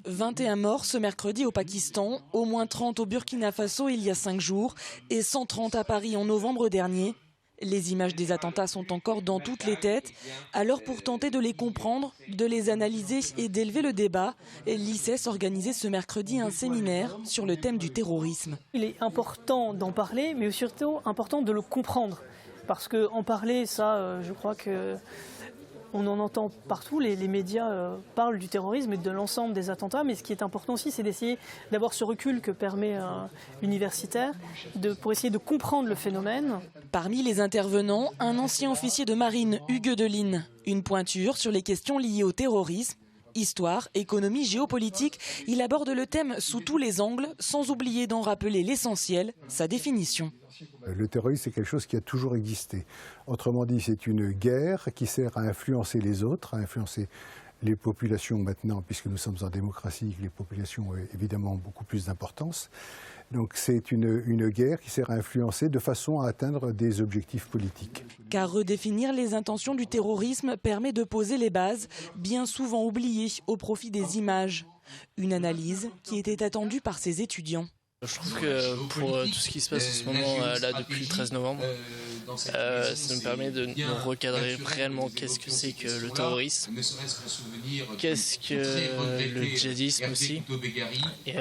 21 morts ce mercredi au Pakistan, au moins 30 au Burkina Faso il y a 5 jours et 130 à Paris en novembre dernier. Les images des attentats sont encore dans toutes les têtes. Alors pour tenter de les comprendre, de les analyser et d'élever le débat, l'ICES organisait ce mercredi un séminaire sur le thème du terrorisme. Il est important d'en parler, mais surtout important de le comprendre. Parce qu'en parler, ça, je crois que on en entend partout, les médias parlent du terrorisme et de l'ensemble des attentats, mais ce qui est important aussi, c'est d'essayer d'avoir ce recul que permet l'universitaire, pour essayer de comprendre le phénomène. Parmi les intervenants, un ancien officier de marine, Hugues Deline, une pointure sur les questions liées au terrorisme. Histoire, économie, géopolitique, il aborde le thème sous tous les angles, sans oublier d'en rappeler l'essentiel, sa définition. Le terrorisme, c'est quelque chose qui a toujours existé. Autrement dit, c'est une guerre qui sert à influencer les autres, à influencer les populations maintenant, puisque nous sommes en démocratie, les populations ont évidemment beaucoup plus d'importance. Donc c'est une guerre qui sert à influencer de façon à atteindre des objectifs politiques. Car redéfinir les intentions du terrorisme permet de poser les bases, bien souvent oubliées au profit des images. Une analyse qui était attendue par ses étudiants. Je trouve que pour tout ce qui se passe en ce moment, là, depuis le 13 novembre, ça nous permet de nous recadrer réellement qu'est-ce que c'est que le terrorisme, qu'est-ce que le djihadisme aussi, et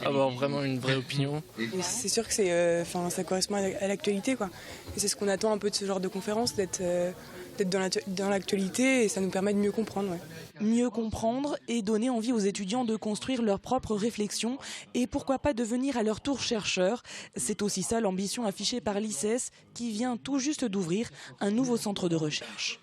avoir vraiment une vraie opinion. C'est sûr que ça correspond à l'actualité, quoi. Et c'est ce qu'on attend un peu de ce genre de conférence, d'être dans l'actualité, et ça nous permet de mieux comprendre. Ouais. Mieux comprendre et donner envie aux étudiants de construire leurs propres réflexions et pourquoi pas devenir à leur tour chercheurs. C'est aussi ça l'ambition affichée par l'ICES qui vient tout juste d'ouvrir un nouveau centre de recherche.